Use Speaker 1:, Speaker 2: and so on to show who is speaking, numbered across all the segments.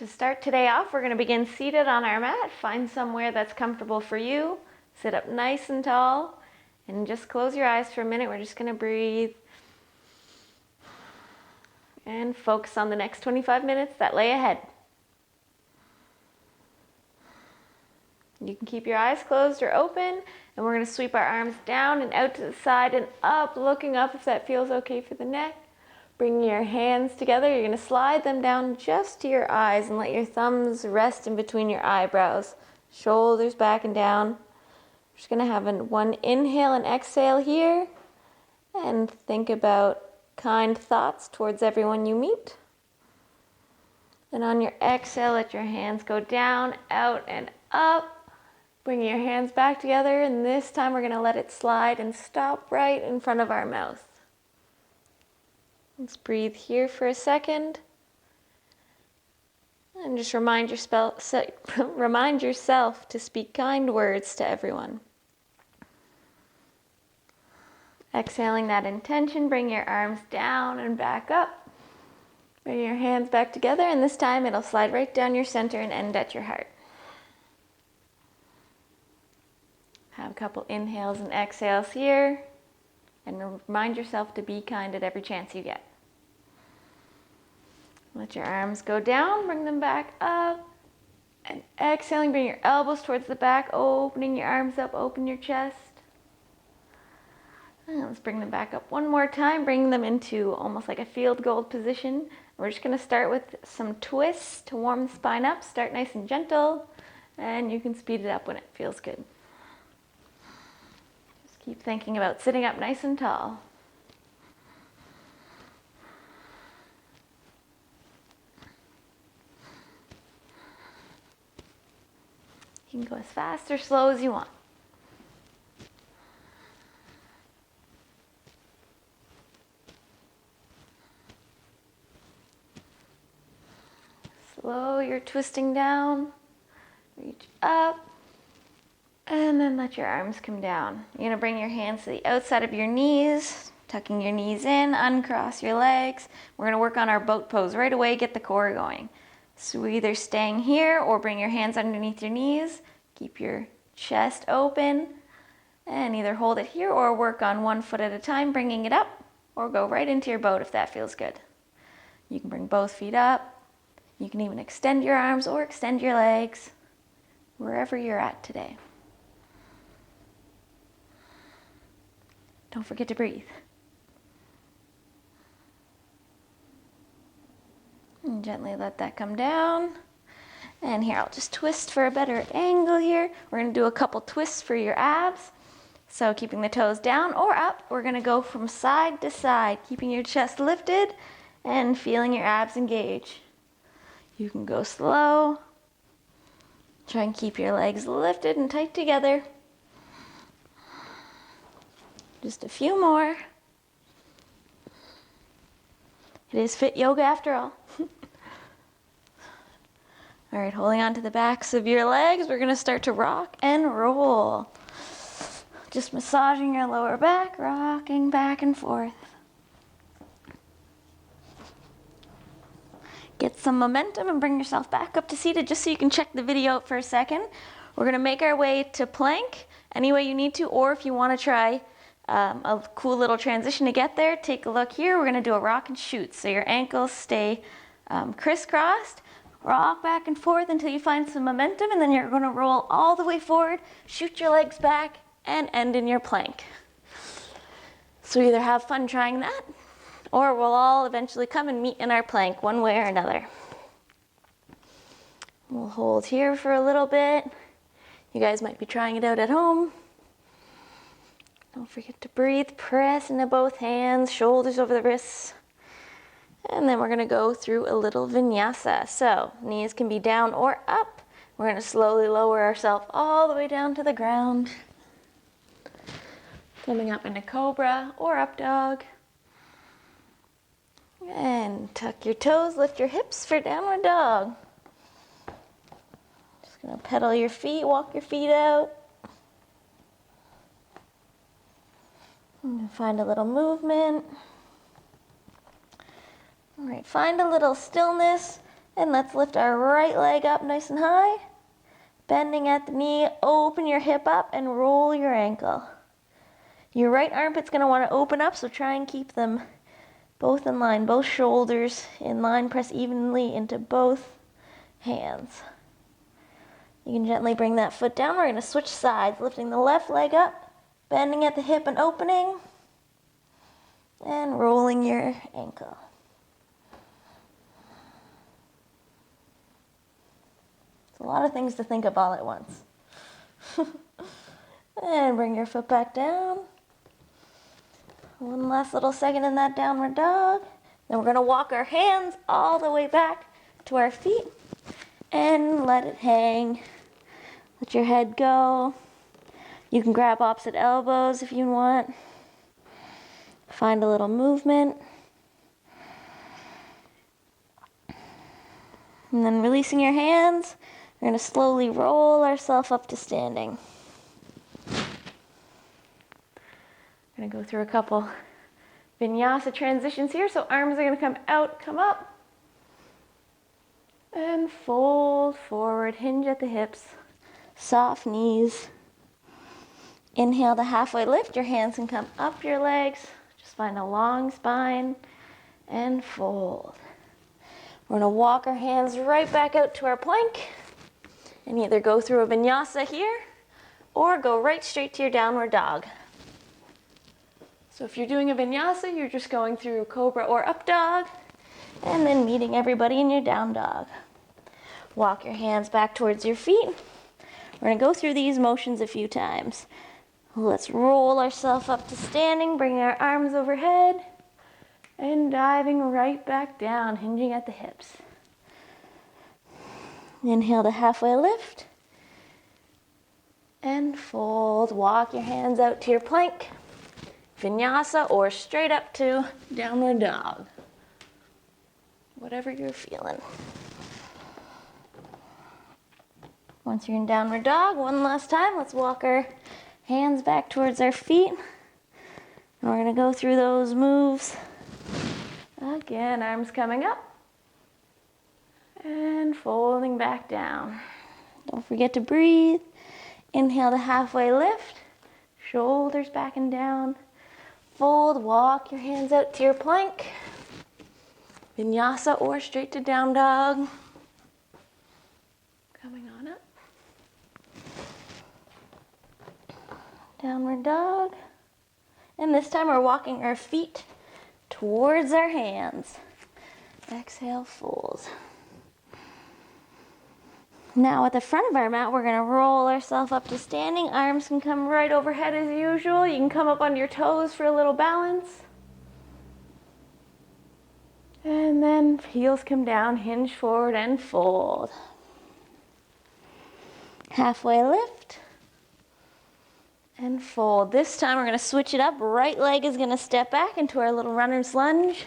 Speaker 1: To start today off, we're going to begin seated on our mat. Find somewhere that's comfortable for you. Sit up nice and tall and just close your eyes for a minute. We're just going to breathe and focus on the next 25 minutes that lay ahead. You can keep your eyes closed or open, and we're going to sweep our arms down and out to the side and up, looking up if that feels okay for the neck. Bring your hands together. You're going to slide them down just to your eyes and let your thumbs rest in between your eyebrows. Shoulders back and down. We're just going to have one inhale and exhale here, and think about kind thoughts towards everyone you meet. And on your exhale, let your hands go down, out, and up. Bring your hands back together, and this time we're going to let it slide and stop right in front of our mouth. Let's breathe here for a second. And just remind yourself to speak kind words to everyone. Exhaling that intention, bring your arms down and back up. Bring your hands back together, and this time it'll slide right down your center and end at your heart. Have a couple inhales and exhales here, and remind yourself to be kind at every chance you get. Let your arms go down, bring them back up, and exhaling, bring your elbows towards the back, opening your arms up, open your chest. And let's bring them back up one more time, bring them into almost like a field goal position. We're just going to start with some twists to warm the spine up. Start nice and gentle, and you can speed it up when it feels good. Just keep thinking about sitting up nice and tall. You can go as fast or slow as you want. Slow your twisting down, reach up, and then let your arms come down. You're going to bring your hands to the outside of your knees, tucking your knees in, uncross your legs. We're going to work on our boat pose right away, get the core going. So either staying here or bring your hands underneath your knees, keep your chest open, and either hold it here or work on one foot at a time, bringing it up, or go right into your boat if that feels good. You can bring both feet up. You can even extend your arms or extend your legs, wherever you're at today. Don't forget to breathe. And gently let that come down. And here, I'll just twist for a better angle here. We're going to do a couple twists for your abs. So keeping the toes down or up, we're going to go from side to side, keeping your chest lifted and feeling your abs engage. You can go slow. Try and keep your legs lifted and tight together. Just a few more. It is fit yoga after all. All right, holding on to the backs of your legs, we're going to start to rock and roll. Just massaging your lower back, rocking back and forth. Get some momentum and bring yourself back up to seated just so you can check the video out for a second. We're going to make our way to plank any way you need to, or if you want to try a cool little transition to get there, take a look here. We're going to do a rock and shoot. So your ankles stay crisscrossed. Rock back and forth until you find some momentum, and then you're going to roll all the way forward, shoot your legs back, and end in your plank. So either have fun trying that, or we'll all eventually come and meet in our plank one way or another. We'll hold here for a little bit. You guys might be trying it out at home. Don't forget to breathe. Press into both hands, shoulders over the wrists. And then we're going to go through a little vinyasa. So knees can be down or up. We're going to slowly lower ourselves all the way down to the ground. Coming up into cobra or up dog. And tuck your toes, lift your hips for downward dog. Just going to pedal your feet, walk your feet out. And find a little movement. All right, find a little stillness And let's lift our right leg up nice and high. Bending at the knee, open your hip up and roll your ankle. Your right armpit's going to want to open up, so try and keep them both in line, both shoulders in line. Press evenly into both hands. You can gently bring that foot down. We're going to switch sides, lifting the left leg up, bending at the hip and opening, and rolling your ankle. It's a lot of things to think of all at once. And bring your foot back down. One last little second in that downward dog. Then we're going to walk our hands all the way back to our feet and let it hang. Let your head go. You can grab opposite elbows if you want. Find a little movement. And then releasing your hands, we're going to slowly roll ourselves up to standing. We're going to go through a couple vinyasa transitions here. So arms are going to come out, come up, and fold forward, hinge at the hips, soft knees. Inhale to halfway lift. Your hands can come up your legs. Just find a long spine and fold. We're going to walk our hands right back out to our plank and either go through a vinyasa here or go right straight to your downward dog. So if you're doing a vinyasa, you're just going through cobra or up dog and then meeting everybody in your down dog. Walk your hands back towards your feet. We're going to go through these motions a few times. Let's roll ourselves up to standing, bring our arms overhead, and diving right back down, hinging at the hips. Inhale to halfway lift, and fold. Walk your hands out to your plank, vinyasa, or straight up to downward dog. Whatever you're feeling. Once you're in downward dog, one last time, let's walk our hands back towards our feet. And we're going to go through those moves. Again, arms coming up. And folding back down. Don't forget to breathe. Inhale to halfway lift. Shoulders back and down. Fold, walk your hands out to your plank. Vinyasa or straight to down dog. Coming on up. Downward dog. And this time we're walking our feet towards our hands. Exhale, fold. Now at the front of our mat, we're going to roll ourselves up to standing. Arms can come right overhead as usual. You can come up on your toes for a little balance. And then heels come down, hinge forward and fold. Halfway lift. And fold. This time we're going to switch it up. Right leg is going to step back into our little runner's lunge.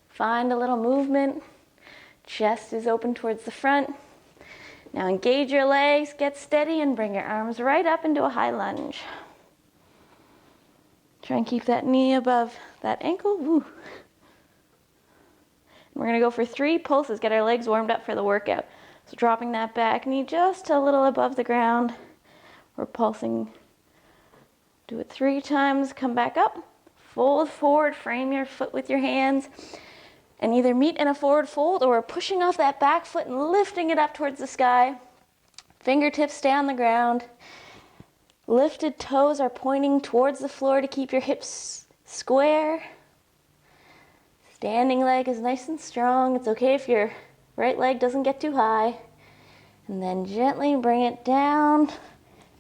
Speaker 1: Find a little movement. Chest is open towards the front. Now engage your legs, get steady, and bring your arms right up into a high lunge. Try and keep that knee above that ankle. Woo. And we're going to go for 3 pulses, get our legs warmed up for the workout. So dropping that back knee just a little above the ground. We're pulsing. Do it 3 times, come back up, fold forward, frame your foot with your hands, and either meet in a forward fold or pushing off that back foot and lifting it up towards the sky. Fingertips stay on the ground. Lifted toes are pointing towards the floor to keep your hips square. Standing leg is nice and strong. It's okay if your right leg doesn't get too high. And then gently bring it down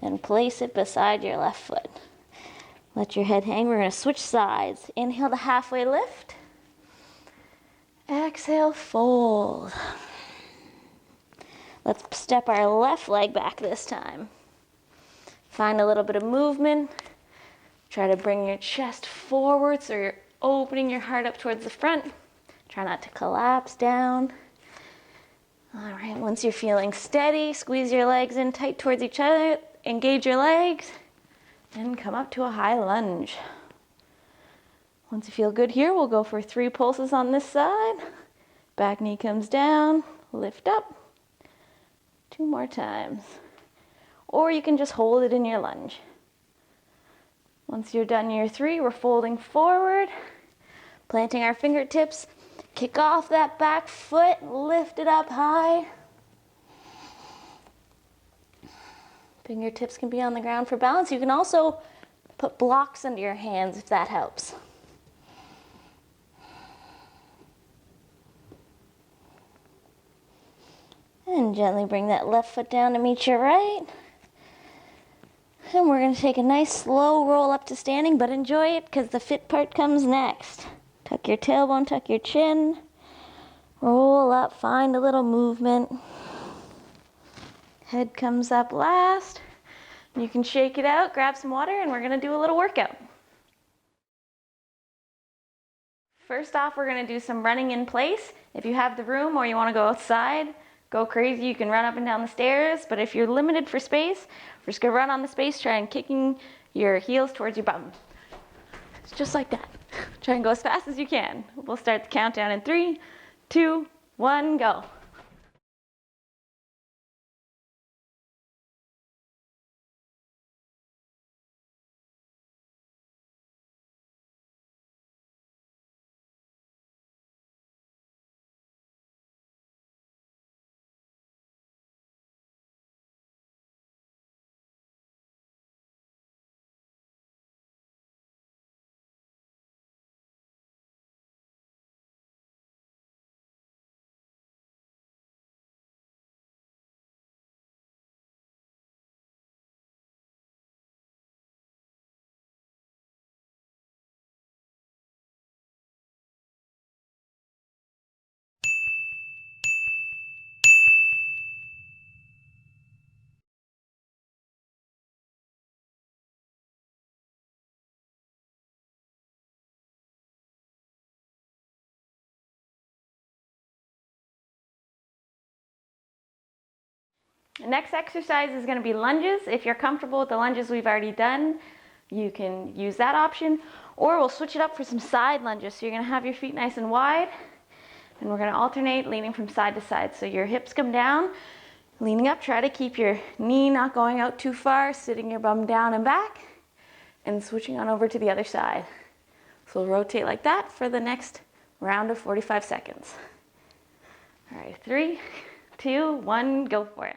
Speaker 1: and place it beside your left foot. Let your head hang. We're going to switch sides. Inhale to halfway lift. Exhale, fold. Let's step our left leg back this time. Find a little bit of movement. Try to bring your chest forward so you're opening your heart up towards the front. Try not to collapse down. All right, once you're feeling steady, squeeze your legs in tight towards each other. Engage your legs. And come up to a high lunge. Once you feel good here, we'll go for 3 pulses on this side. Back knee comes down, lift up. 2 more times. Or you can just hold it in your lunge. Once you're done your 3, we're folding forward, planting our fingertips, kick off that back foot, lift it up high. Fingertips can be on the ground for balance. You can also put blocks under your hands if that helps. And gently bring that left foot down to meet your right. And we're going to take a nice slow roll up to standing, but enjoy it because the fit part comes next. Tuck your tailbone, tuck your chin. Roll up, find a little movement. Head comes up last. You can shake it out, grab some water, and we're going to do a little workout. First off, we're going to do some running in place. If you have the room or you want to go outside, go crazy, you can run up and down the stairs, but if you're limited for space, we're just gonna run on the space, try and kicking your heels towards your bum. It's just like that. Try and go as fast as you can. We'll start the countdown in 3, 2, 1, go. The next exercise is going to be lunges. If you're comfortable with the lunges we've already done, you can use that option, or we'll switch it up for some side lunges. So you're going to have your feet nice and wide, and we're going to alternate leaning from side to side. So your hips come down, leaning up, try to keep your knee not going out too far, sitting your bum down and back, and switching on over to the other side. So we'll rotate like that for the next round of 45 seconds. All right, 3, 2, 1, go for it.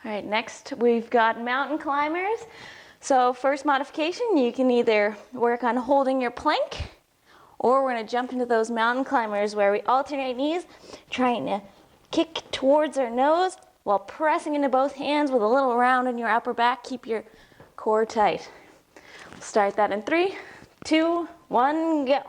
Speaker 1: All right, next we've got mountain climbers. So first modification, you can either work on holding your plank, or we're going to jump into those mountain climbers where we alternate knees, trying to kick towards our nose while pressing into both hands with a little round in your upper back. Keep your core tight. We'll start that in 3, 2, 1, go.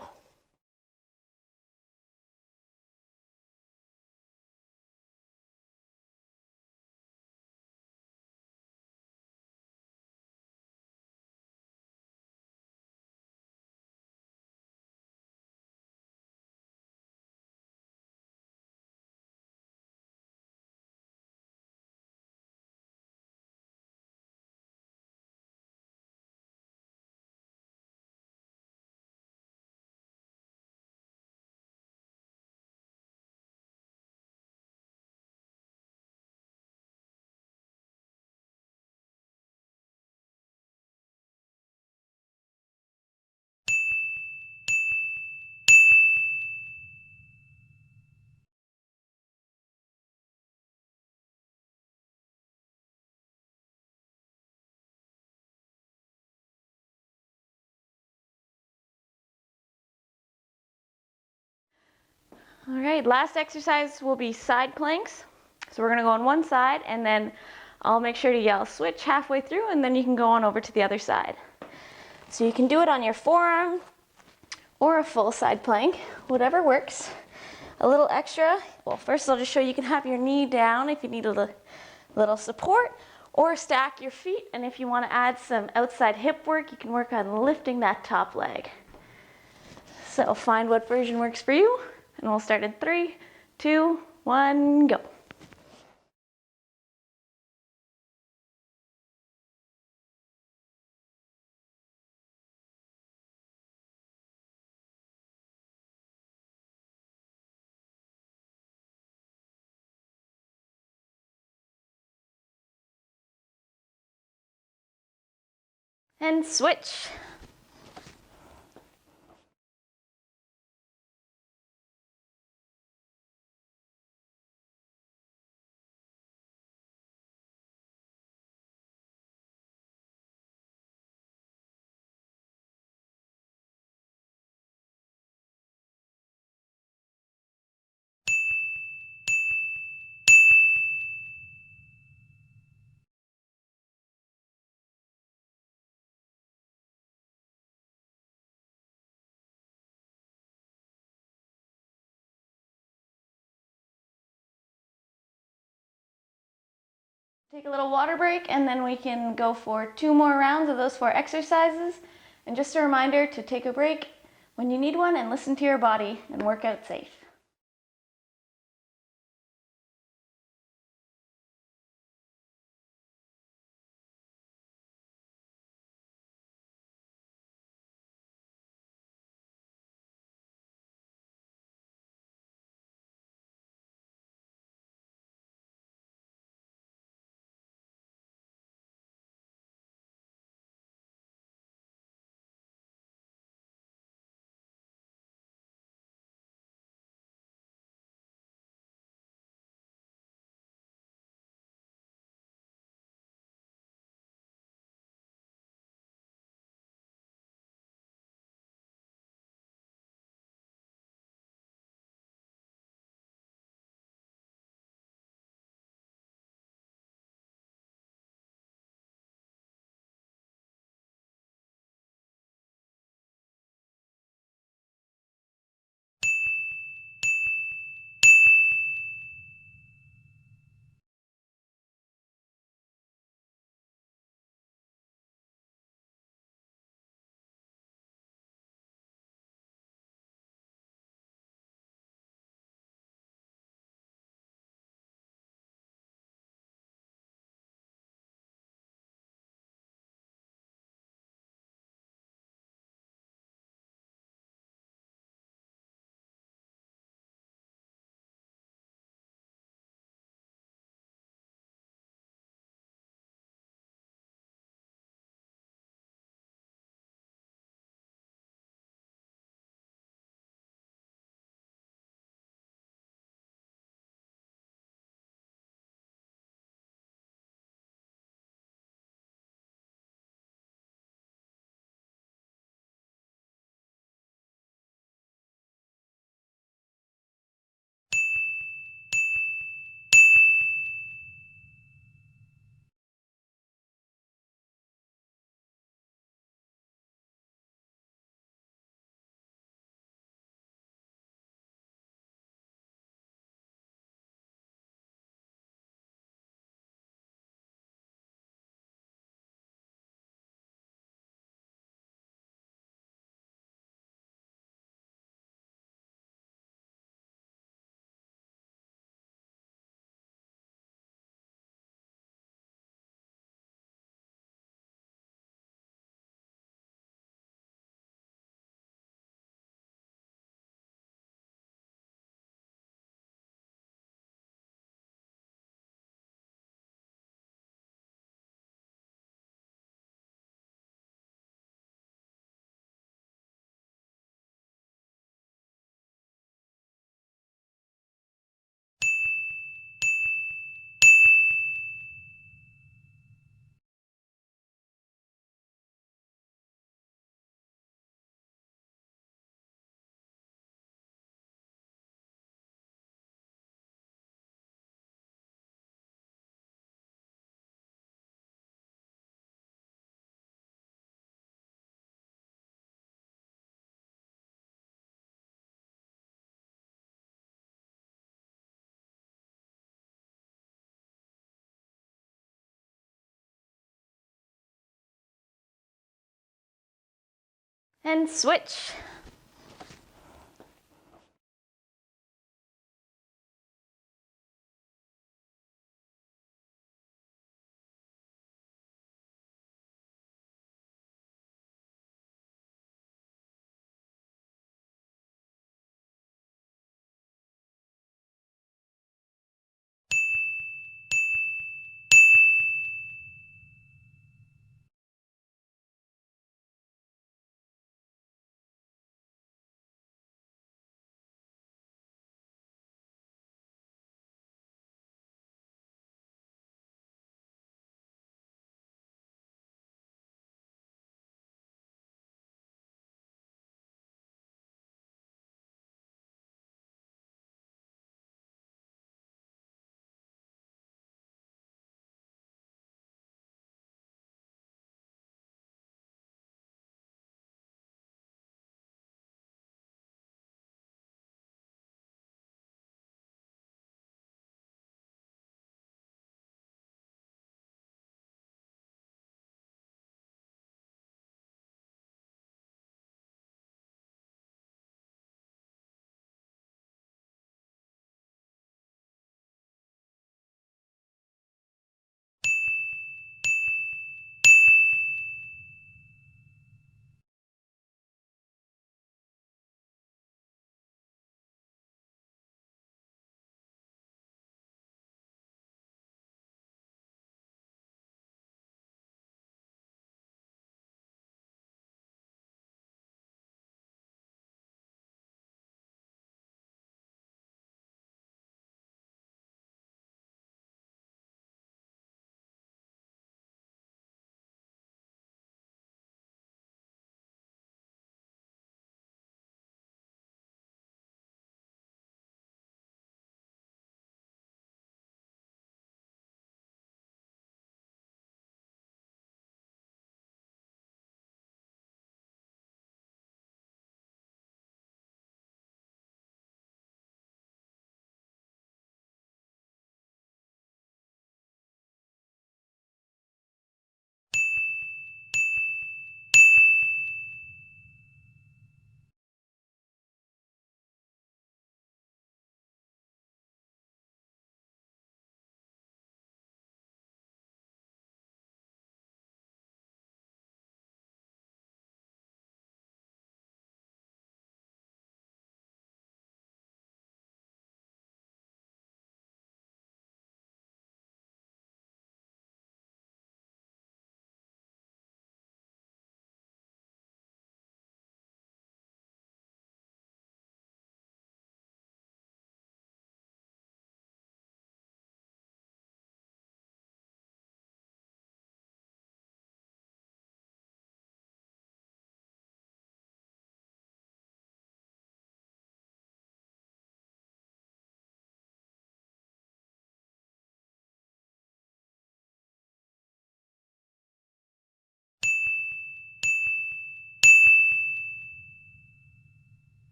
Speaker 1: All right, last exercise will be side planks. So we're gonna go on one side and then I'll make sure to yell switch halfway through and then you can go on over to the other side. So you can do it on your forearm or a full side plank, whatever works. A little extra, well first I'll just show you can have your knee down if you need a little support, or stack your feet, and if you wanna add some outside hip work, you can work on lifting that top leg. So find what version works for you, and we'll start in 3, 2, 1, go. And switch. Take a little water break and then we can go for 2 more rounds of those 4 exercises. And just a reminder to take a break when you need one and listen to your body and work out safe. And switch.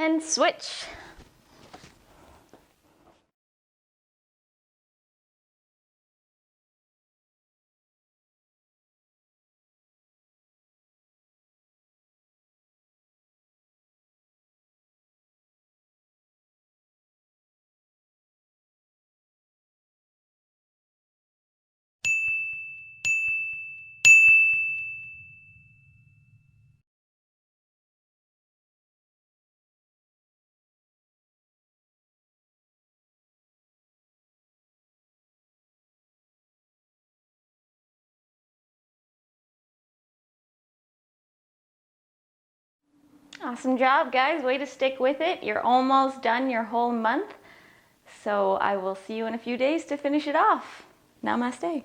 Speaker 1: And switch. Awesome job, guys. Way to stick with it. You're almost done your whole month. So I will see you in a few days to finish it off. Namaste.